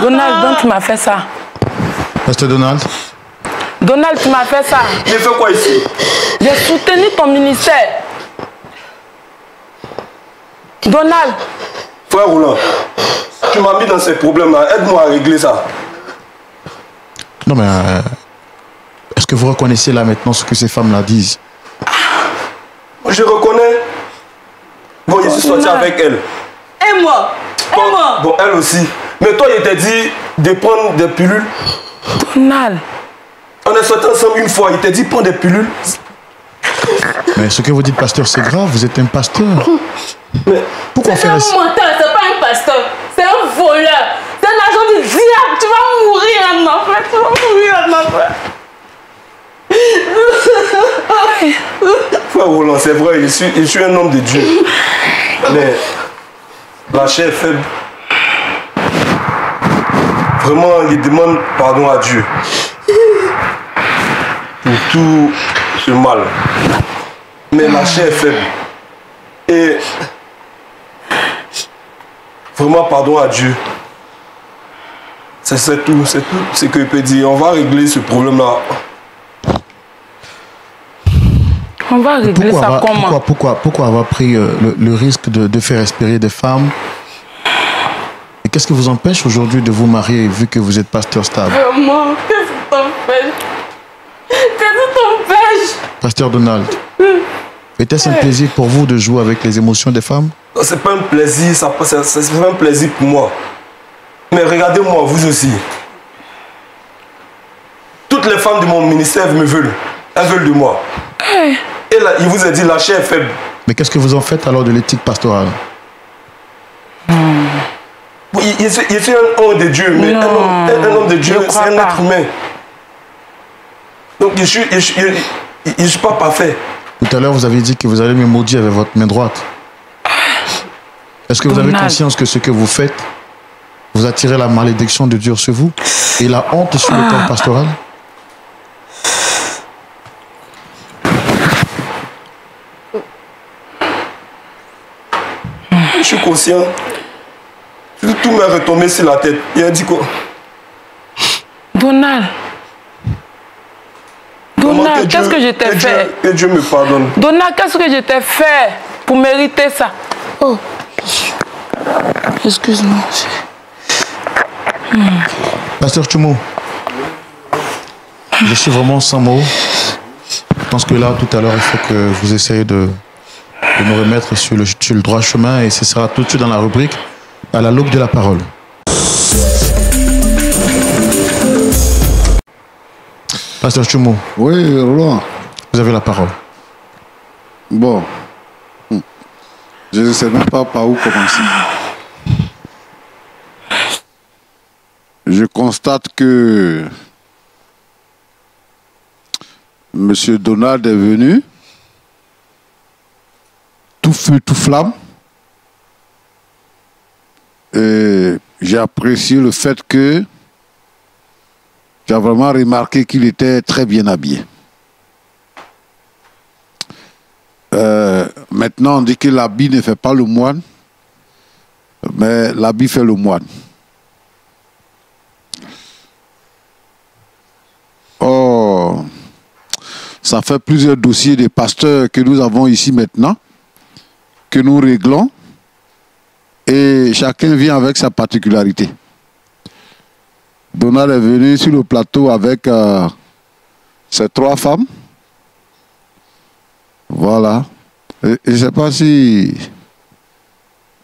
Donald, donc tu m'as fait ça. Pasteur Donald? Donald, tu m'as fait ça. J'ai fait quoi ici? J'ai soutenu ton ministère. Donald. Frère Roland, tu m'as mis dans ces problèmes-là. Aide-moi à régler ça. Non, mais est-ce que vous reconnaissez là maintenant ce que ces femmes-là disent? Je reconnais. Bon, je suis sorti avec elle. Et moi? Et moi? Bon, elle aussi. Mais toi, il t'a dit de prendre des pilules. Donald. On est sortis ensemble une fois. Il t'a dit prendre des pilules. Mais ce que vous dites, pasteur, c'est grave. Vous êtes un pasteur. Mais Pourquoi C'est faire un ça? menteur, c'est pas un pasteur. C'est un voleur. C'est un agent du diable. Tu vas mourir en enfer. Tu vas mourir en enfer. frère Roland, c'est vrai, je suis un homme de Dieu. Mais la chair est faible. Vraiment, il demande pardon à Dieu pour tout ce mal. Mais la chair est faible. Et vraiment pardon à Dieu. C'est tout ce que je peux dire. On va régler ce problème-là. On va régler ça comment? Pourquoi avoir pris le risque de faire espérer des femmes? Et qu'est-ce qui vous empêche aujourd'hui de vous marier vu que vous êtes pasteur stable? Vraiment, qu'est-ce que t'empêche? Qu'est-ce que t'empêche? Pasteur Donald, était-ce un plaisir pour vous de jouer avec les émotions des femmes? C'est pas un plaisir, c'est pas un plaisir pour moi. Mais regardez-moi, vous aussi. Toutes les femmes de mon ministère me veulent. Elles veulent de moi. Et là, il vous a dit la chair est faible. Mais qu'est-ce que vous en faites alors de l'éthique pastorale? Il suis un homme de Dieu, mais un homme de Dieu, c'est un être humain. Donc je suis pas parfait. Tout à l'heure, vous avez dit que vous allez me maudire avec votre main droite. Est-ce que vous avez conscience que ce que vous faites, vous attirez la malédiction de Dieu sur vous et la honte sur le corps pastoral? Je suis conscient. Tout m'est retombé sur la tête. Il a dit quoi? Donald. Donald, qu'est-ce que je t'ai fait? Que Dieu me pardonne. Donald, qu'est-ce que je t'ai fait pour mériter ça? Oh. Excuse-moi. Pasteur Tchoumo, je suis vraiment sans mots. Je pense que là, tout à l'heure, il faut que vous essayez de nous remettre sur le droit chemin et ce sera tout de suite dans la rubrique à la loupe de la parole. Pasteur Tchoumo. Oui, Roland. Vous avez la parole. Bon. Je ne sais même pas par où commencer. Je constate que M. Donald est venu, tout feu, tout flamme. Et j'ai apprécié le fait que j'ai vraiment remarqué qu'il était très bien habillé. Maintenant, on dit que l'habit ne fait pas le moine, mais l'habit fait le moine. Oh, ça fait plusieurs dossiers de pasteurs que nous avons ici maintenant, que nous réglons, et chacun vient avec sa particularité. Donald est venu sur le plateau avec ses 3 femmes. Voilà. Et je ne sais pas si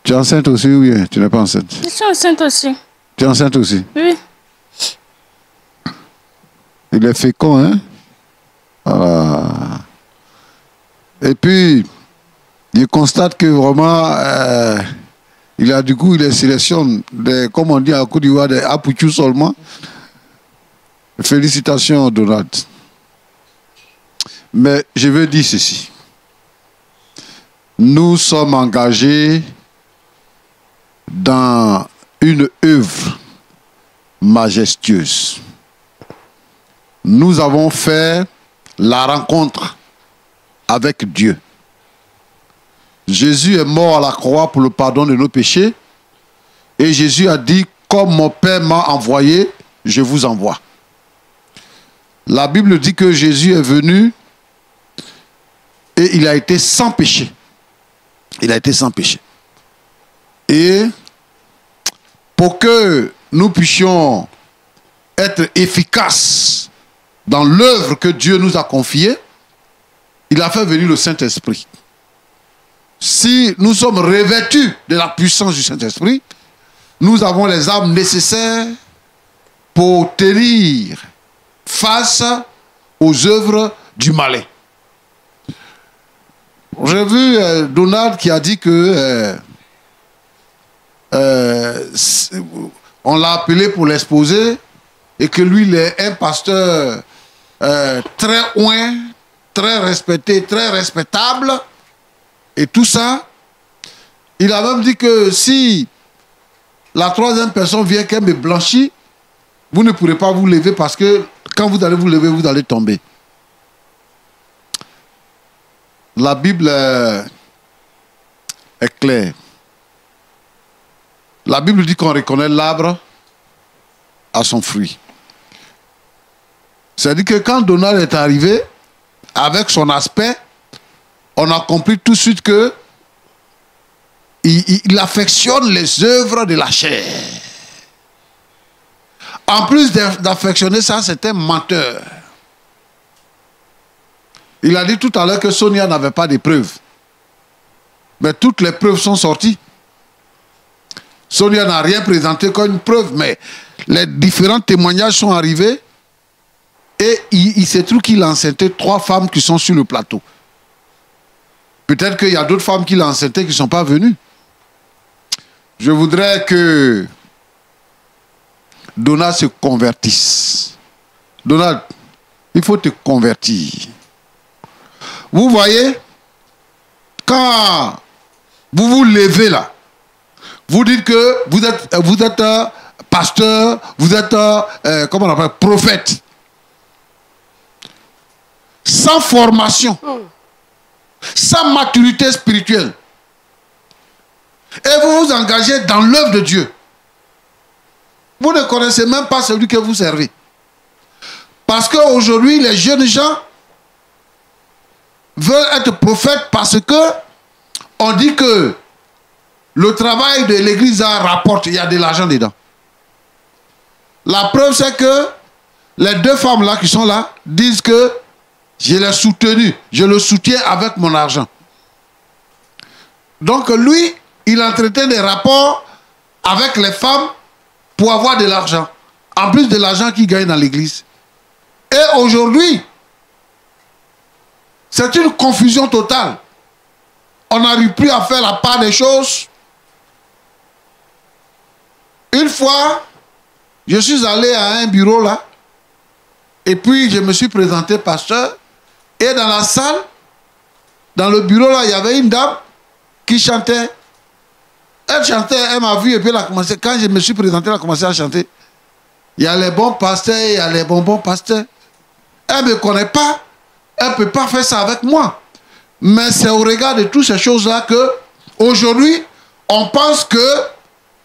tu es enceinte aussi ou bien tu n'es pas enceinte. Je suis enceinte aussi. Tu es enceinte aussi? Oui. Il est fécond, hein? Voilà. Et puis, je constate que vraiment, il a du coup, il sélectionne, comme on dit à Côte d'Ivoire, des apouchous seulement. Félicitations, Donald. Mais je veux dire ceci. Nous sommes engagés dans une œuvre majestueuse. Nous avons fait la rencontre avec Dieu. Jésus est mort à la croix pour le pardon de nos péchés. Et Jésus a dit, comme mon Père m'a envoyé, je vous envoie. La Bible dit que Jésus est venu et il a été sans péché. Il a été sans péché. Et pour que nous puissions être efficaces dans l'œuvre que Dieu nous a confiée, il a fait venir le Saint-Esprit. Si nous sommes revêtus de la puissance du Saint-Esprit, nous avons les armes nécessaires pour tenir face aux œuvres du malin. J'ai vu Donald qui a dit que on l'a appelé pour l'exposer et que lui, il est un pasteur très oint, très respecté, très respectable et tout ça. Il a même dit que si la 3e personne vient qu'elle me blanchit, vous ne pourrez pas vous lever parce que quand vous allez vous lever, vous allez tomber. La Bible est claire. La Bible dit qu'on reconnaît l'arbre à son fruit. C'est-à-dire que quand Donald est arrivé, avec son aspect, on a compris tout de suite que il affectionne les œuvres de la chair. En plus d'affectionner ça, c'est un menteur. Il a dit tout à l'heure que Sonia n'avait pas de preuves. Mais toutes les preuves sont sorties. Sonia n'a rien présenté comme une preuve, mais les différents témoignages sont arrivés et il se trouve qu'il a enceinté 3 femmes qui sont sur le plateau. Peut-être qu'il y a d'autres femmes qu'il a enceinté qui ne sont pas venues. Je voudrais que Donald se convertisse. Donald, il faut te convertir. Vous voyez, quand vous vous levez là, vous dites que vous êtes pasteur, vous êtes, comment on appelle, prophète. Sans formation, sans maturité spirituelle. Et vous vous engagez dans l'œuvre de Dieu. Vous ne connaissez même pas celui que vous servez. Parce qu'aujourd'hui, les jeunes gens veulent être prophètes parce que on dit que le travail de l'église rapporte, il y a de l'argent dedans. La preuve, c'est que les 2 femmes là qui sont là disent que je l'ai soutenu, je le soutiens avec mon argent. Donc lui, il entretient des rapports avec les femmes pour avoir de l'argent, en plus de l'argent qu'il gagne dans l'église. Et aujourd'hui, c'est une confusion totale. On n'arrive plus à faire la part des choses. Une fois, je suis allé à un bureau là, et puis je me suis présenté pasteur, et dans la salle, dans le bureau là, il y avait une dame qui chantait. Elle chantait, elle m'a vu, et puis elle a commencé, quand je me suis présenté, elle a commencé à chanter. Il y a les bons pasteurs, il y a les bonbons pasteurs. Elle ne me connaît pas, elle ne peut pas faire ça avec moi. Mais c'est au regard de toutes ces choses-là que, aujourd'hui, on pense que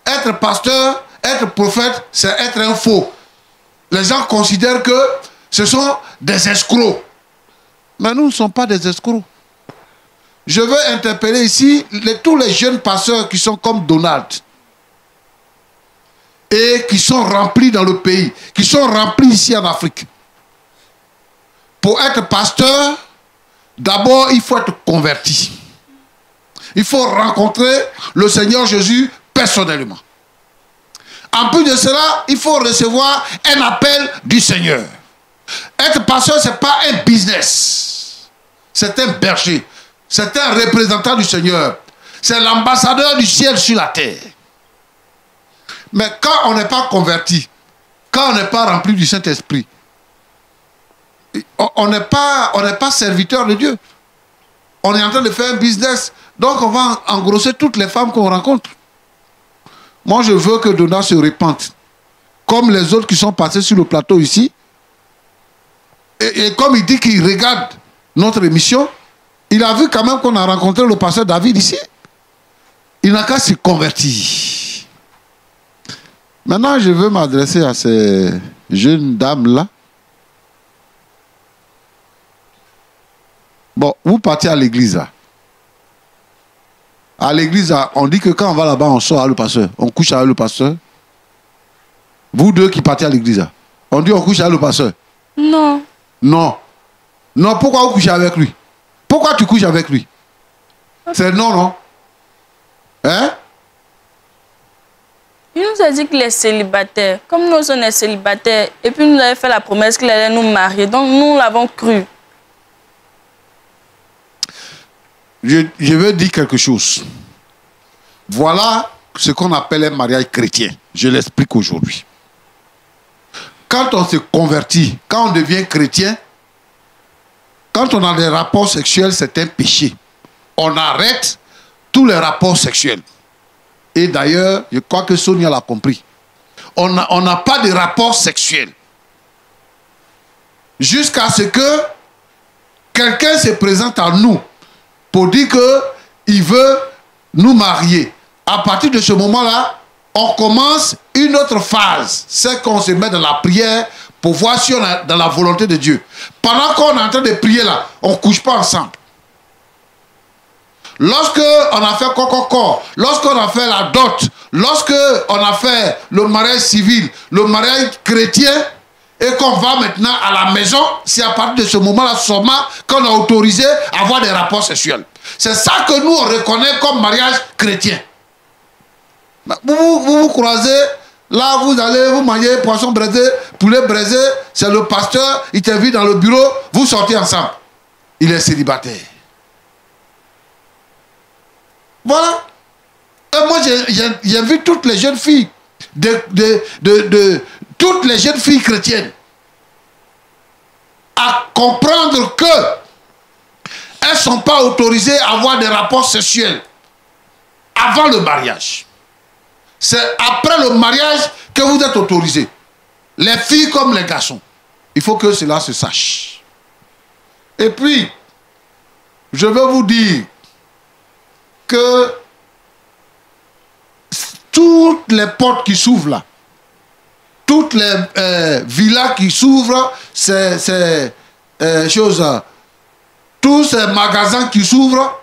être pasteur, être prophète, c'est être un faux. Les gens considèrent que ce sont des escrocs. Mais nous ne sommes pas des escrocs. Je veux interpeller ici tous les jeunes pasteurs qui sont comme Donald. et qui sont remplis dans le pays, qui sont remplis ici en Afrique. Pour être pasteur, d'abord, il faut être converti. Il faut rencontrer le Seigneur Jésus personnellement. En plus de cela, il faut recevoir un appel du Seigneur. Être pasteur, ce n'est pas un business. C'est un berger. C'est un représentant du Seigneur. C'est l'ambassadeur du ciel sur la terre. Mais quand on n'est pas converti, quand on n'est pas rempli du Saint-Esprit, on n'est pas serviteur de Dieu. On est en train de faire un business. Donc on va engrosser toutes les femmes qu'on rencontre. Moi je veux que Donald se répande. Comme les autres qui sont passés sur le plateau ici. Et comme il dit qu'il regarde notre émission, il a vu quand même qu'on a rencontré le pasteur David ici. Il n'a qu'à se convertir. Maintenant, je veux m'adresser à ces jeunes dames-là. Bon, vous partez à l'église là. À l'église là, on dit que quand on va là-bas, on sort avec le pasteur. On couche avec le pasteur. Vous deux qui partez à l'église là. On dit on couche avec le pasteur. Non. Non. Non, pourquoi vous couchez avec lui? Pourquoi tu couches avec lui? C'est non, non? Hein? Il nous a dit qu'il est célibataire. Comme nous, on est célibataires. Et puis, il nous avait fait la promesse qu'il allait nous marier. Donc, nous l'avons cru. Je veux dire quelque chose. Voilà ce qu'on appelle un mariage chrétien. Je l'explique aujourd'hui. Quand on se convertit, quand on devient chrétien, quand on a des rapports sexuels, c'est un péché. On arrête tous les rapports sexuels. Et d'ailleurs, je crois que Sonia l'a compris. On n'a pas de rapports sexuels. Jusqu'à ce que quelqu'un se présente à nous pour dire qu'il veut nous marier. À partir de ce moment-là, on commence une autre phase. C'est qu'on se met dans la prière pour voir si on est dans la volonté de Dieu. Pendant qu'on est en train de prier là, on ne couche pas ensemble. Lorsque on a fait coco, lorsqu'on a fait la dot, lorsque on a fait le mariage civil, le mariage chrétien, et qu'on va maintenant à la maison, c'est à partir de ce moment-là seulement qu'on a autorisé à avoir des rapports sexuels. C'est ça que nous on reconnaît comme mariage chrétien. Vous croisez, là vous allez, vous mangez poisson braisé, poulet braisé, c'est le pasteur, il t'invite dans le bureau, vous sortez ensemble. Il est célibataire. Voilà. Et moi, j'ai vu toutes les jeunes filles, toutes les jeunes filles chrétiennes, à comprendre que elles ne sont pas autorisées à avoir des rapports sexuels avant le mariage. C'est après le mariage que vous êtes autorisés. Les filles comme les garçons. Il faut que cela se sache. Et puis, je veux vous dire que toutes les portes qui s'ouvrent là, toutes les villas qui s'ouvrent, ces choses, tous ces magasins qui s'ouvrent,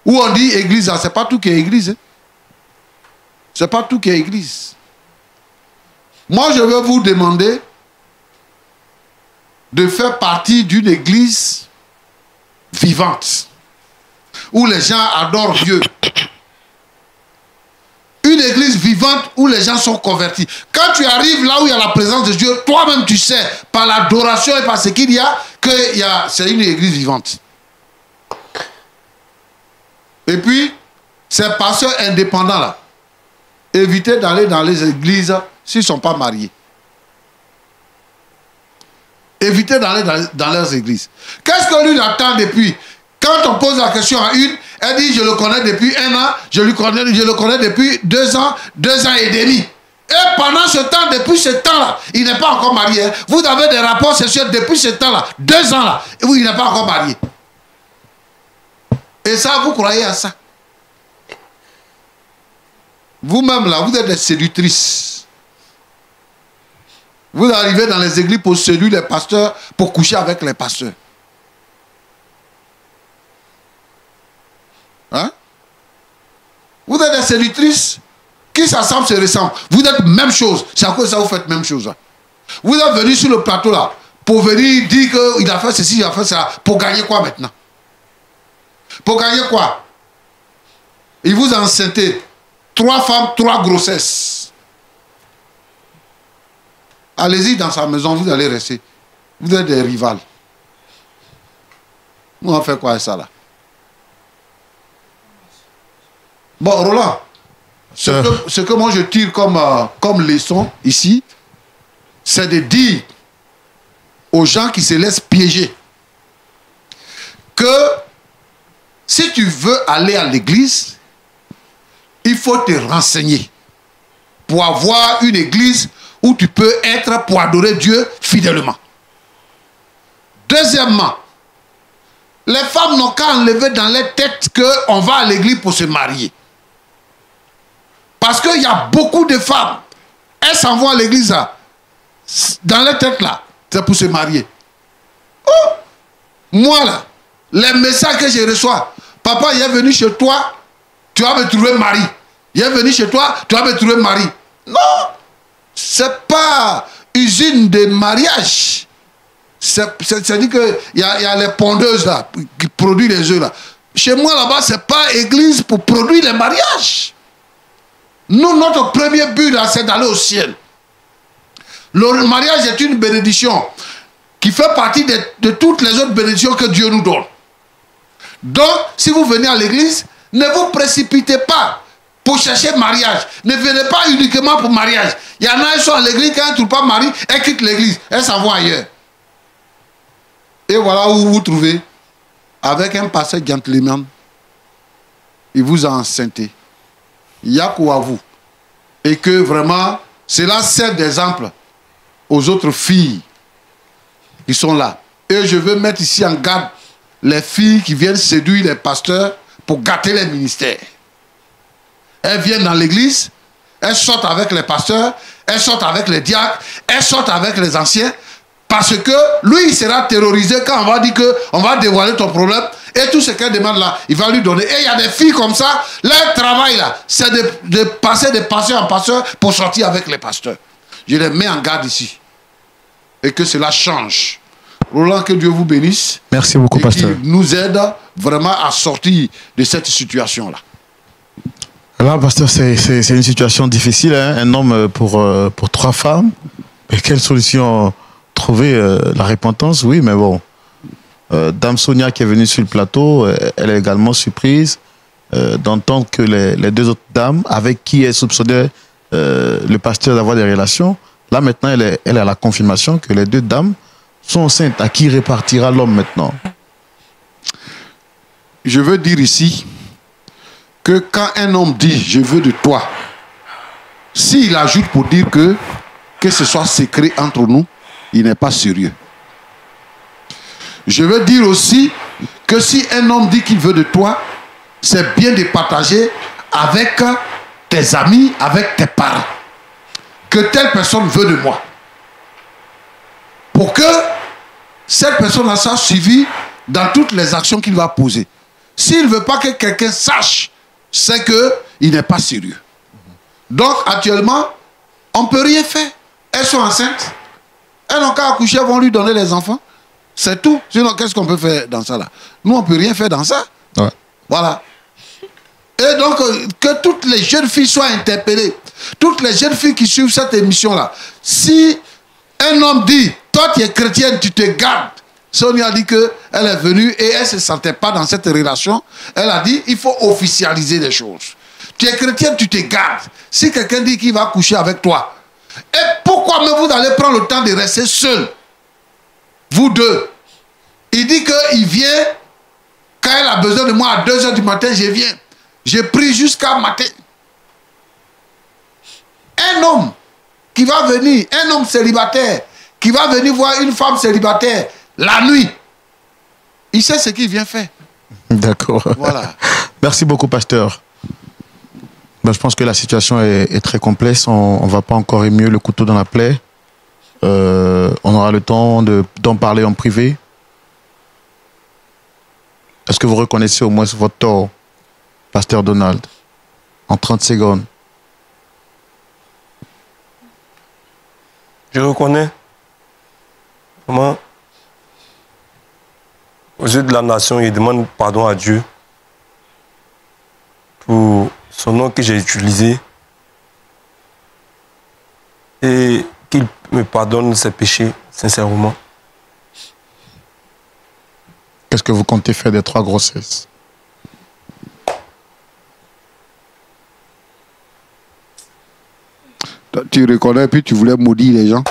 où on dit église, c'est pas tout qui est église. Hein. C'est pas tout qui est église. Moi, je veux vous demander de faire partie d'une église vivante, où les gens adorent Dieu. Une église vivante où les gens sont convertis. Quand tu arrives là où il y a la présence de Dieu, toi-même tu sais, par l'adoration et par ce qu'il y a, que c'est une église vivante. Et puis, ces pasteurs indépendants là, évitez d'aller dans les églises s'ils ne sont pas mariés. Évitez d'aller dans leurs églises. Qu'est-ce que lui attend depuis? Quand on pose la question à une, elle dit je le connais depuis 1 an, je le connais depuis 2 ans, 2 ans et demi. Et pendant ce temps, depuis ce temps-là, il n'est pas encore marié. Vous avez des rapports sexuels depuis ce temps-là, 2 ans là, et il n'est pas encore marié. Et ça, vous croyez à ça? Vous-même là, vous êtes des séductrices. Vous arrivez dans les églises pour séduire les pasteurs, pour coucher avec les pasteurs. Hein? Vous êtes des séductrices. Qui s'assemble se ressemble. Vous êtes même chose. C'est à cause de ça que vous faites même chose. Vous êtes venu sur le plateau là pour venir dire qu'il a fait ceci, il a fait ça. Pour gagner quoi maintenant? Pour gagner quoi? Il vous a enceinté. 3 femmes, 3 grossesses. Allez-y dans sa maison, vous allez rester. Vous êtes des rivales. Nous on fait quoi avec ça là? Bon, Roland, ce que moi je tire comme leçon ici, c'est de dire aux gens qui se laissent piéger que si tu veux aller à l'église, il faut te renseigner pour avoir une église où tu peux être pour adorer Dieu fidèlement. Deuxièmement, les femmes n'ont qu'à enlever dans leur tête qu'on va à l'église pour se marier. Parce qu'il y a beaucoup de femmes, elles s'en vont à l'église là, dans leur tête là, c'est pour se marier. Oh, moi là, les messages que je reçois, papa, il est venu chez toi, tu vas me trouver mari. Il est venu chez toi, tu vas me trouver mari. Non, c'est pas usine de mariage. C'est-à-dire qu'il y a les pondeuses là, qui produisent les œufs là. Chez moi là-bas, c'est pas église pour produire les mariages. Nous, notre premier but là, c'est d'aller au ciel. Le mariage est une bénédiction qui fait partie de toutes les autres bénédictions que Dieu nous donne. Donc, si vous venez à l'église, ne vous précipitez pas pour chercher mariage. Ne venez pas uniquement pour mariage. Il y en a qui sont à l'église, quand ils ne trouvent pas mari, elles quittent l'église, elles s'en vont ailleurs. Et voilà où vous vous trouvez avec un pasteur gentleman. Il vous a enceinté. Il y a quoi à vous. Et que vraiment, cela sert d'exemple aux autres filles qui sont là. Et je veux mettre ici en garde les filles qui viennent séduire les pasteurs pour gâter les ministères. Elles viennent dans l'église, elles sortent avec les pasteurs, elles sortent avec les diacres, elles sortent avec les anciens, parce que lui, il sera terrorisé quand on va dire qu'on va dévoiler ton problème, et tout ce qu'elle demande là, il va lui donner. Et il y a des filles comme ça, leur travail là, c'est de passer de pasteur en pasteur pour sortir avec les pasteurs. Je les mets en garde ici. Et que cela change. Roland, que Dieu vous bénisse. Merci beaucoup, pasteur. Qui nous aide vraiment à sortir de cette situation-là. Là, pasteur, c'est une situation difficile. Hein? Un homme pour 3 femmes. Et quelle solution trouver? La repentance, oui, mais bon. Dame Sonia qui est venue sur le plateau, elle est également surprise d'entendre que les 2 autres dames avec qui elle soupçonnait le pasteur d'avoir des relations, là maintenant elle a la confirmation que les 2 dames sont enceintes. À qui répartira l'homme maintenant? Je veux dire ici que quand un homme dit « je veux de toi », s'il ajoute pour dire que ce soit secret entre nous, il n'est pas sérieux. Je veux dire aussi que si un homme dit qu'il veut de toi, c'est bien de partager avec tes amis, avec tes parents, que telle personne veut de moi. Pour que cette personne soit suivie dans toutes les actions qu'il va poser. S'il ne veut pas que quelqu'un sache, c'est qu'il n'est pas sérieux. Donc actuellement, on ne peut rien faire. Elles sont enceintes. Elles n'ont qu'à accoucher, elles vont lui donner les enfants. C'est tout. Sinon, qu'est-ce qu'on peut faire dans ça là? Nous, on ne peut rien faire dans ça. Ouais. Voilà. Et donc, que toutes les jeunes filles soient interpellées. Toutes les jeunes filles qui suivent cette émission-là. Si un homme dit, toi tu es chrétienne, tu te gardes. Sonia a dit qu'elle est venue et elle ne se sentait pas dans cette relation. Elle a dit, il faut officialiser les choses. Tu es chrétienne, tu te gardes. Si quelqu'un dit qu'il va coucher avec toi, et pourquoi même vous allez prendre le temps de rester seul? Vous 2. Il dit qu'il vient, quand elle a besoin de moi à 2 h du matin, je viens. J'ai pris jusqu'à matin. Un homme qui va venir, un homme célibataire, qui va venir voir une femme célibataire la nuit, il sait ce qu'il vient faire. D'accord. Voilà. Merci beaucoup, pasteur. Ben, je pense que la situation est très complexe. On ne va pas encore émuer le couteau dans la plaie. On aura le temps d'en parler en privé. Est-ce que vous reconnaissez au moins votre tort, pasteur Donald, en 30 secondes? Je reconnais, vraiment, aux yeux de la nation, il demande pardon à Dieu pour son nom que j'ai utilisé et qu'il me pardonne ses péchés sincèrement. Qu'est-ce que vous comptez faire des 3 grossesses? Tu reconnais, puis tu voulais maudire les gens.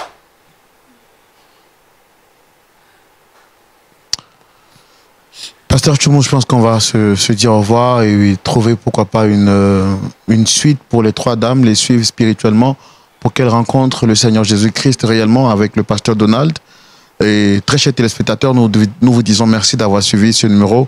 Pasteur Tchoumou, je pense qu'on va se dire au revoir et trouver pourquoi pas une suite pour les 3 dames, les suivre spirituellement pour qu'elles rencontrent le Seigneur Jésus-Christ réellement avec le pasteur Donald. Et très chers téléspectateurs, nous vous disons merci d'avoir suivi ce numéro.